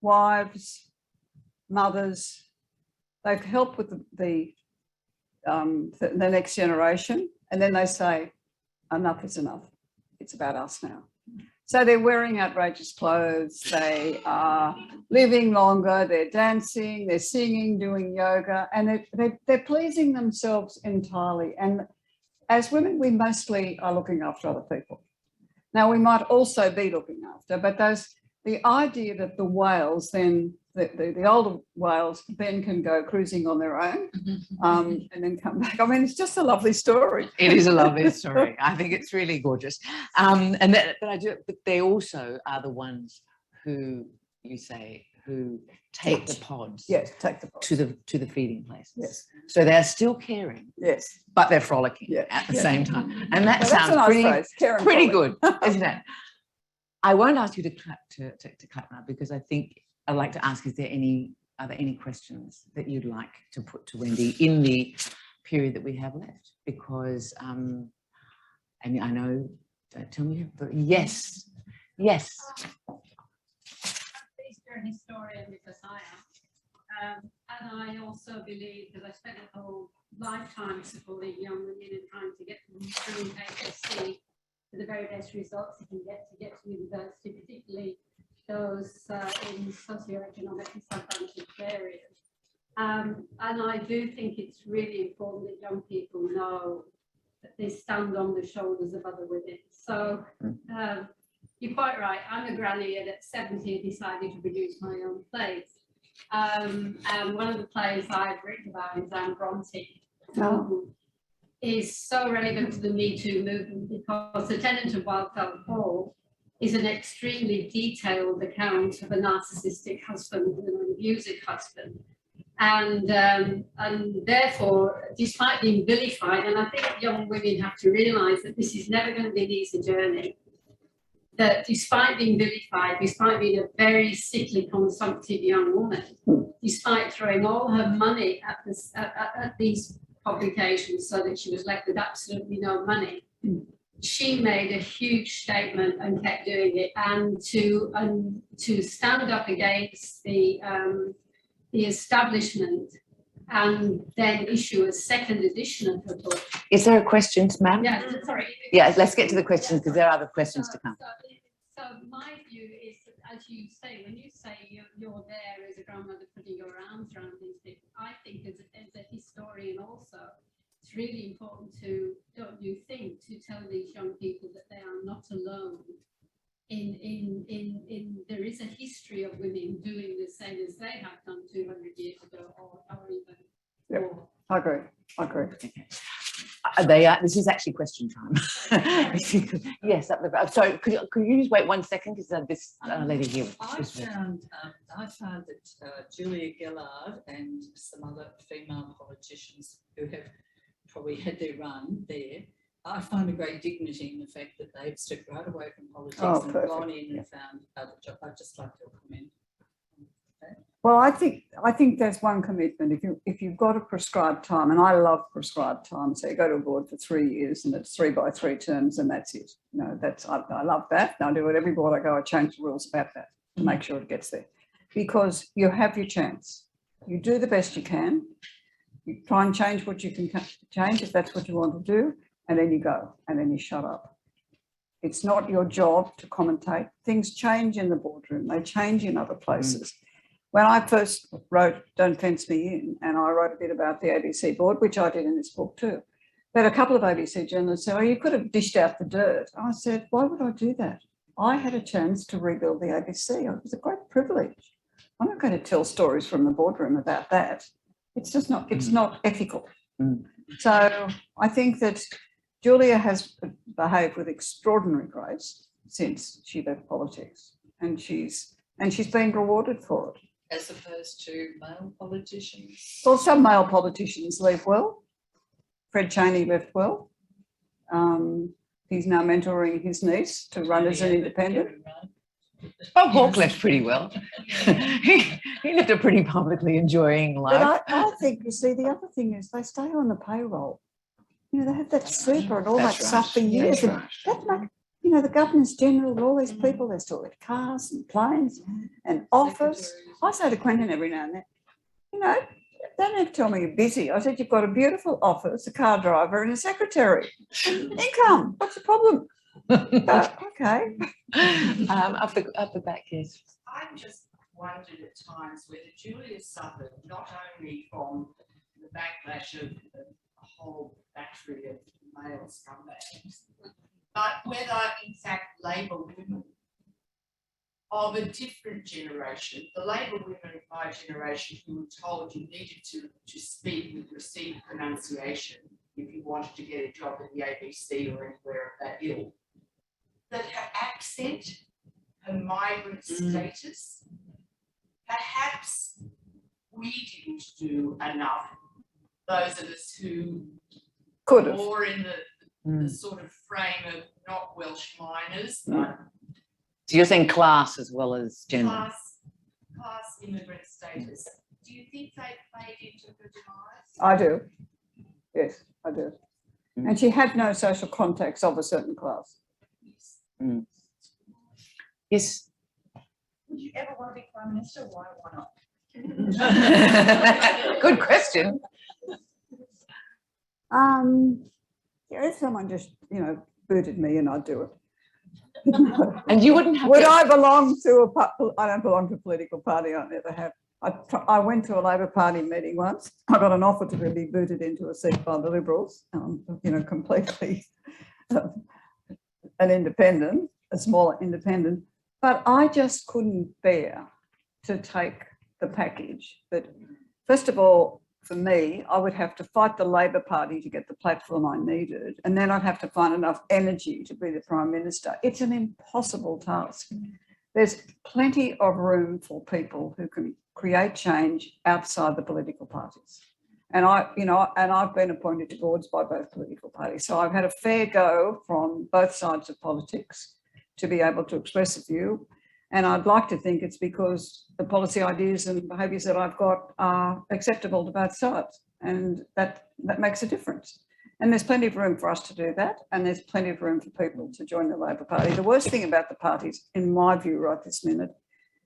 wives, mothers. They've helped with the next generation, and then they say, enough is enough. It's about us now. So they're wearing outrageous clothes, they are living longer, they're dancing, they're singing, doing yoga, and they're pleasing themselves entirely. And as women, we mostly are looking after other people. Now, we might also be looking after, but the idea that the whales then, the older whales then can go cruising on their own and then come back. I mean, it's just a lovely story. It is a lovely story. I think it's really gorgeous. But they also are the ones who, you say, who take the pods, Yes, take the pods. to the feeding places. Yes. So they're still caring, Yes. but they're frolicking at the same time. And that sounds pretty good, isn't it? I won't ask you to clap now, because I think I'd like to ask, are there any questions that you'd like to put to Wendy in the period that we have left? Because, and I know, don't tell me, but yes. You're a historian, because I am. And I also believe that I spent a whole lifetime supporting young women and trying to get them through HSC for the very best results you can get to university, particularly those in socioeconomic disadvantaged areas. And I do think it's really important that young people know that they stand on the shoulders of other women. So you're quite right. I'm a granny, and at 70 I decided to produce my own plays. And one of the plays I've written about is Anne Bronte, who is so relevant to the Me Too movement, because The Tenant of Wildfell Hall is an extremely detailed account of a narcissistic husband and an abusive husband. And therefore, despite being vilified, and I think young women have to realise that this is never going to be an easy journey, that despite being vilified, despite being a very sickly, consumptive young woman, despite throwing all her money at these publications so that she was left with absolutely no money, she made a huge statement and kept doing it. And to stand up against the establishment and then issue a second edition of her book. Is there a question, ma'am? Yeah, sorry. Yeah, let's get to the questions, because there are other questions to come. So my view is, as you say, when you say you're there as a grandmother putting your arms around these people, I think as a historian also, it's really important to, don't you think, to tell these young people that they are not alone. There is a history of women doing the same as they have done 200 years ago, or even more. I agree. Okay. This is actually question time. Yes, sorry, could you just wait 1 second, because this lady here. I found that Julia Gillard and some other female politicians who have probably had their run there, I find a great dignity in the fact that they've stepped right away from politics and gone in and found other jobs. I'd just like your comment. Okay. Well, I think there's one commitment. If you've got a prescribed time, and I love prescribed time, so you go to a board for 3 years and it's 3 by 3 terms, and that's it. You know, I love that. And I do it every board I go. I change the rules about that to make sure it gets there, because you have your chance. You do the best you can. You try and change what you can change if that's what you want to do, and then you go, and then you shut up. It's not your job to commentate. Things change in the boardroom. They change in other places. When I first wrote Don't Fence Me In, and I wrote a bit about the ABC board, which I did in this book too, but a couple of ABC journalists said, oh, you could have dished out the dirt. I said, why would I do that? I had a chance to rebuild the ABC. It was a great privilege. I'm not going to tell stories from the boardroom about that. It's just not, it's not ethical. So I think that Julia has behaved with extraordinary grace since she left politics, and she's been rewarded for it. As opposed to male politicians? Well, some male politicians leave well. Fred Chaney left well. He's now mentoring his niece to run as an independent. Bob Hawke left pretty well. He lived a pretty publicly enjoying life. But I think, you see, the other thing is they stay on the payroll. You know, they have that super and all That's that stuff for right. years. That's And right. that make, you know, the governors general and all these people, they still have cars and planes and office. I say to Quentin every now and then, you know, don't have to tell me you're busy. I said, you've got a beautiful office, a car driver and a secretary. Income, what's the problem? Okay. Up the back, yes. I've just wondered at times whether Julia suffered not only from the backlash of a whole battery of male scumbags, but whether in fact Labor women of a different generation, the Labor women of my generation who were told you needed to speak with received pronunciation if you wanted to get a job at the ABC or anywhere of that ilk, that her accent, her migrant status, perhaps we didn't do enough, those of us who Could have. more in the sort of frame of not Welsh miners, but So you're saying class as well as gender? class immigrant status. Do you think they played into her demise? I do. Yes, I do. And she had no social contacts of a certain class. Yes. Would you ever want to be Prime Minister? Why not? Good question. Yeah, if someone just, you know, booted me and I'd do it. And you wouldn't have Would to. I belong to I don't belong to a political party. I never have. I went to a Labor Party meeting once. I got an offer to be booted into a seat by the Liberals, you know, completely an independent, a smaller independent. But I just couldn't bear to take the package. But first of all, for me, I would have to fight the Labor Party to get the platform I needed. And then I'd have to find enough energy to be the Prime Minister. It's an impossible task. There's plenty of room for people who can create change outside the political parties. And I've been appointed to boards by both political parties. So I've had a fair go from both sides of politics to be able to express a view. And I'd like to think it's because the policy ideas and behaviours that I've got are acceptable to both sides. And that makes a difference. And there's plenty of room for us to do that. And there's plenty of room for people to join the Labor Party. The worst thing about the parties, in my view right this minute,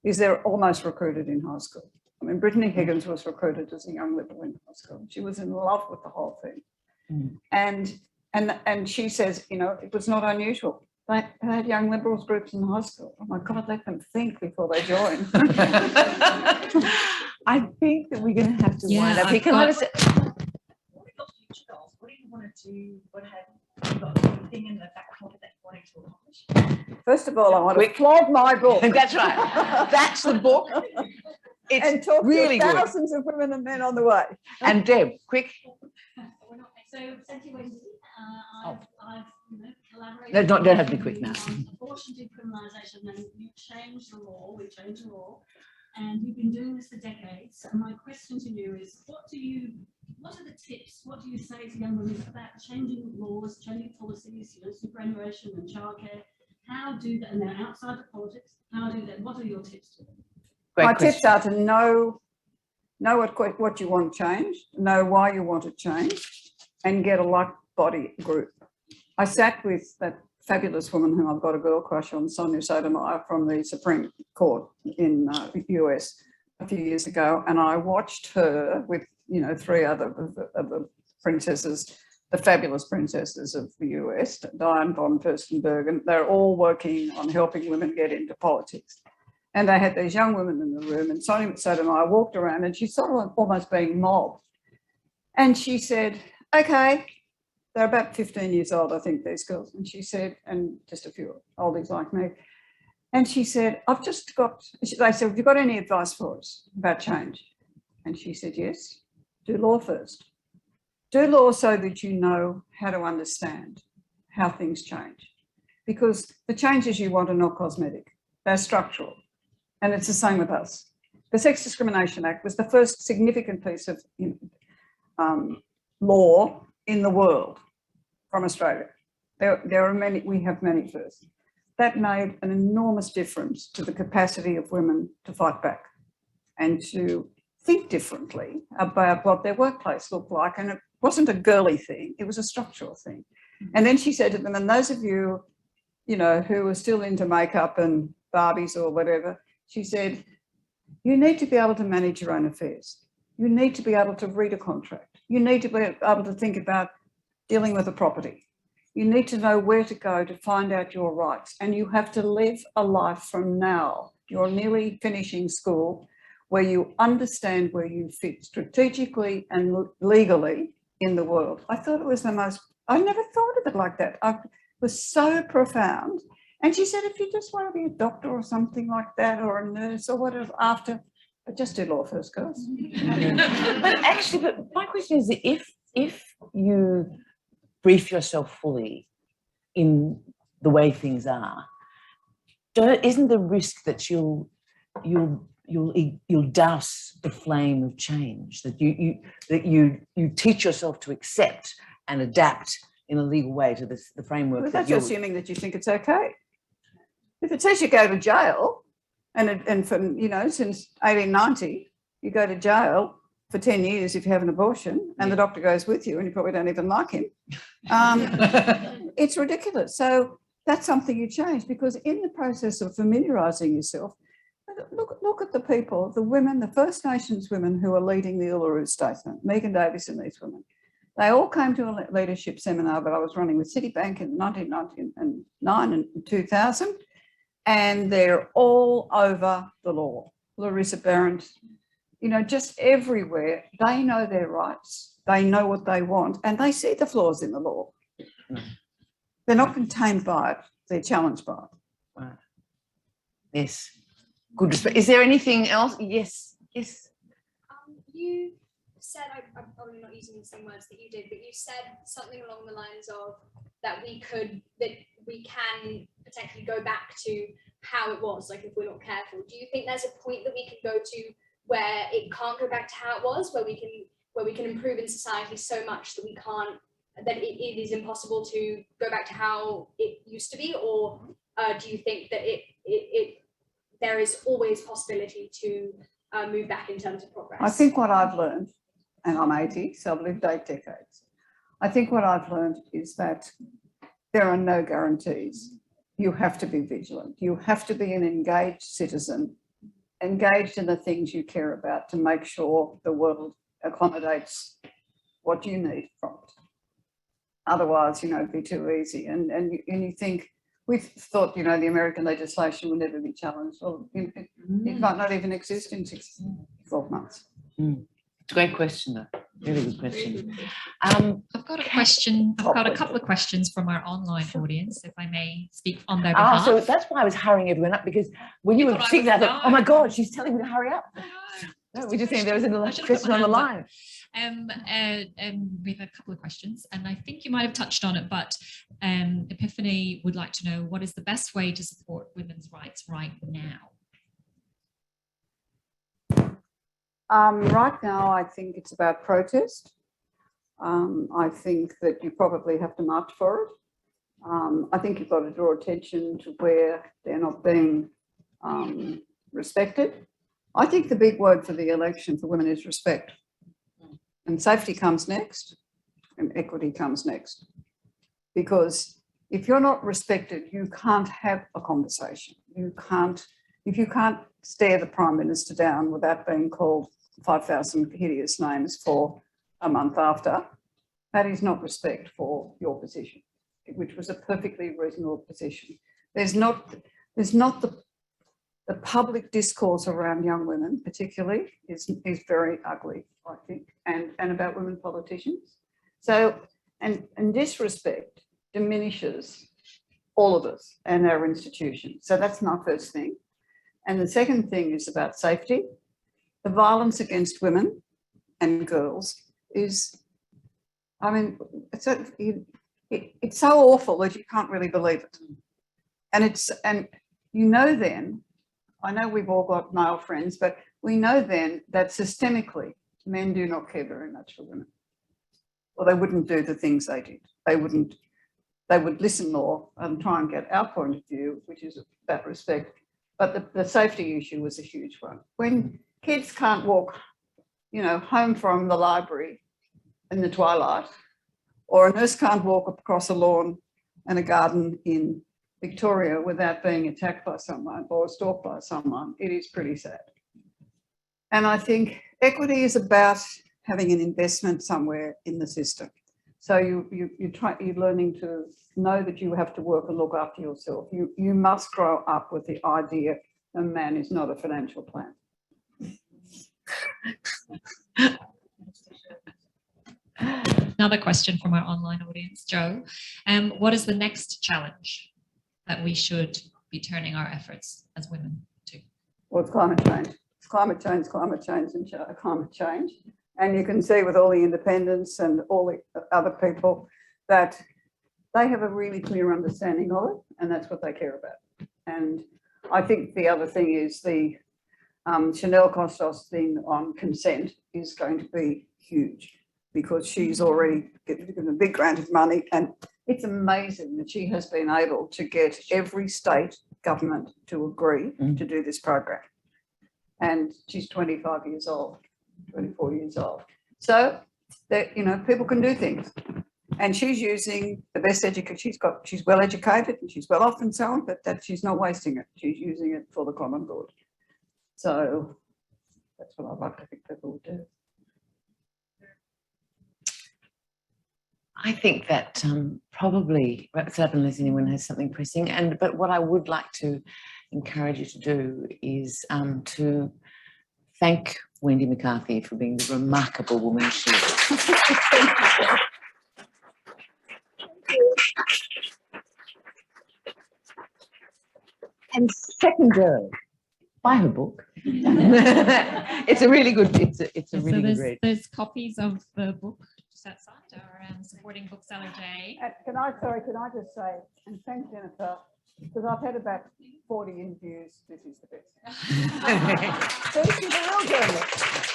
is they're almost recruited in high school. I mean, Brittany Higgins was recruited as a young Liberal in high school. She was in love with the whole thing. And she says, you know, it was not unusual. They had young Liberals groups in high school. Oh my God, let them think before they join. I think that we're going to have to wind up. What are your future goals? What do you want to do? What have you got anything in the back pocket that you wanting to accomplish? First of all, I want to flog my book. That's right. That's the book. It's And talk really to good. thousands of women and men on the way. And Deb, quick. So thank you, Wendy. I've collaborated. No, don't have to be quick now. On abortion decriminalisation, and you've changed the law. We've changed the law, and you've been doing this for decades. And my question to you is, what are the tips? What do you say to young women about changing laws, changing policies, you know, superannuation and childcare? How do that? And they're outside of politics. How do that? What are your tips to them? Great My question. tips are to know what you want changed, know why you want it changed, and get a like body group. I sat with that fabulous woman who I've got a girl crush on, Sonia Sotomayor, from the Supreme Court in the US a few years ago, and I watched her with, you know, three other of the princesses, the fabulous princesses of the US, Diane von Furstenberg, and they're all working on helping women get into politics. And they had these young women in the room, and Sonia Sotomayor walked around and she sort of almost being mobbed. And she said, okay, they're about 15 years old, I think, these girls. And she said, and just a few oldies like me. And she said, they said, have you got any advice for us about change? And she said, yes, do law first. Do law so that you know how to understand how things change. Because the changes you want are not cosmetic, they're structural. And it's the same with us. The Sex Discrimination Act was the first significant piece of law in the world from Australia. There are many, we have many first. that made an enormous difference to the capacity of women to fight back and to think differently about what their workplace looked like. And it wasn't a girly thing, it was a structural thing. And then she said to them, and those of you, you know, who are still into makeup and Barbies or whatever, she said, you need to be able to manage your own affairs. You need to be able to read a contract. You need to be able to think about dealing with a property. You need to know where to go to find out your rights. And you have to live a life from now. You're nearly finishing school where you understand where you fit strategically and legally in the world. I thought it was the most, I never thought of it like that. It was so profound. And she said, if you just want to be a doctor or something like that, or a nurse or whatever after, but just do law first, girls. But actually, but my question is, if you brief yourself fully in the way things are, isn't the risk that you'll douse the flame of change, that you teach yourself to accept and adapt in a legal way to the framework? Well, that's assuming that you think it's okay. If it says you go to jail, and from, you know, since 1890, you go to jail for 10 years if you have an abortion, and the doctor goes with you and you probably don't even like him, it's ridiculous. So that's something you change, because in the process of familiarising yourself, look at the people, the women, the First Nations women who are leading the Uluru Statement, Megan Davis and these women. They all came to a leadership seminar that I was running with Citibank in 1999 and 2000, and they're all over the law. Larissa Byrne, you know, just everywhere. They know their rights, they know what they want, and they see the flaws in the law. They're not contained by it, they're challenged by it. Right. Yes. Good respect. Is there anything else? Yes. Yes. You said, I'm probably not using the same words that you did, but you said something along the lines of that we can potentially go back to how it was, like if we're not careful. Do you think there's a point that we can go to where it can't go back to how it was, where we can improve in society so much that it is impossible to go back to how it used to be? Or do you think that there is always possibility to move back in terms of progress? I think what I've learned, and I'm 80, so I've lived 8 decades. I think what I've learned is that there are no guarantees. You have to be vigilant. You have to be an engaged citizen, engaged in the things you care about to make sure the world accommodates what you need from it. Otherwise, you know, it'd be too easy. And you think, we've thought, you know, the American legislation will never be challenged. Well, it might not even exist in 12 months. It's a great question, though. Really good question. I've got a question. I've got a couple of questions from our online audience, if I may speak on their behalf. So that's why I was hurrying everyone up, because when you were speaking, I thought, oh my God, she's telling me to hurry up. No, we just saying there was another question on the line. We have a couple of questions, and I think you might have touched on it, but Epiphany would like to know, what is the best way to support women's rights right now? Right now, I think it's about protest. I think that you probably have to march for it. I think you've got to draw attention to where they're not being respected. I think the big word for the election for women is respect. And safety comes next, and equity comes next. Because if you're not respected, you can't have a conversation. If you can't stare the Prime Minister down without being called 5,000 hideous names for a month after, that is not respect for your position, which was a perfectly reasonable position. There's not the public discourse around young women particularly is very ugly, I think, and about women politicians. So, and disrespect diminishes all of us and our institutions. So that's my first thing. And the second thing is about safety. The violence against women and girls is, I mean, it's so awful that you can't really believe it. And you know then, I know we've all got male friends, but we know then that systemically men do not care very much for women. Or they wouldn't do the things they did. They wouldn't they would listen more and try and get our point of view, which is about respect. But the safety issue was a huge one. When kids can't walk, you know, home from the library in the twilight, or a nurse can't walk across a lawn and a garden in Victoria without being attacked by someone or stalked by someone, it is pretty sad. And I think equity is about having an investment somewhere in the system. So you're learning to know that you have to work and look after yourself. You must grow up with the idea a man is not a financial plan. Another question from our online audience, Joe. What is the next challenge that we should be turning our efforts as women to? Well, it's climate change. It's climate change, climate change, and climate change. And you can see with all the independents and all the other people that they have a really clear understanding of it, and that's what they care about. And I think the other thing is the Chanel Costos thing on consent is going to be huge, because she's already given a big grant of money, and it's amazing that she has been able to get every state government to agree to do this program. And she's 25 years old, 24 years old. So that, you know, people can do things. And she's using the best education she's well educated and she's well off and so on, but that she's not wasting it. She's using it for the common good. So that's what I'd like to think people would do. I think that probably wraps it up unless anyone has something pressing. But what I would like to encourage you to do is to thank Wendy McCarthy for being the remarkable woman she is. And secondarily, buy her book. It's a really good. It's a really good read. There's copies of the book just outside our supporting Bookseller Day. Can I just say, and thank Jennifer, because I've had about 40 interviews. This is the best. Thank you, the real journalist.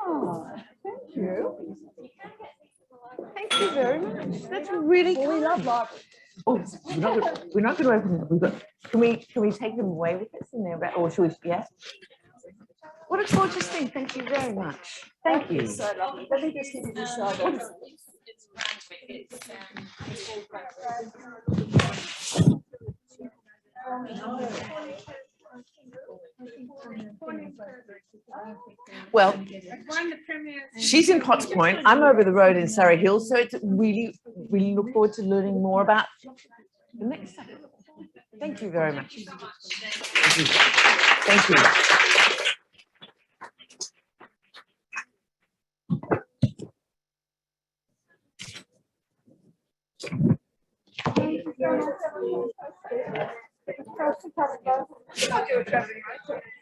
Oh, thank you. Thank you very much. That's really Well, we love libraries. Oh, we're not going to open them. We've got. Can we take them away with us in there? Or should we? Yeah. What a gorgeous thing! Thank you very much. Thank you. So lovely. Let me just give you this side. Well, she's in Potts Point. I'm over the road in Surrey Hills, so it's really look forward to learning more about the next time. Thank you very much. Thank you. Thank you.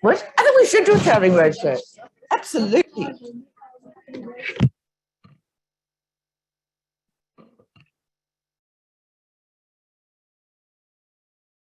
What? I think we should do a travelling roadshow. Absolutely.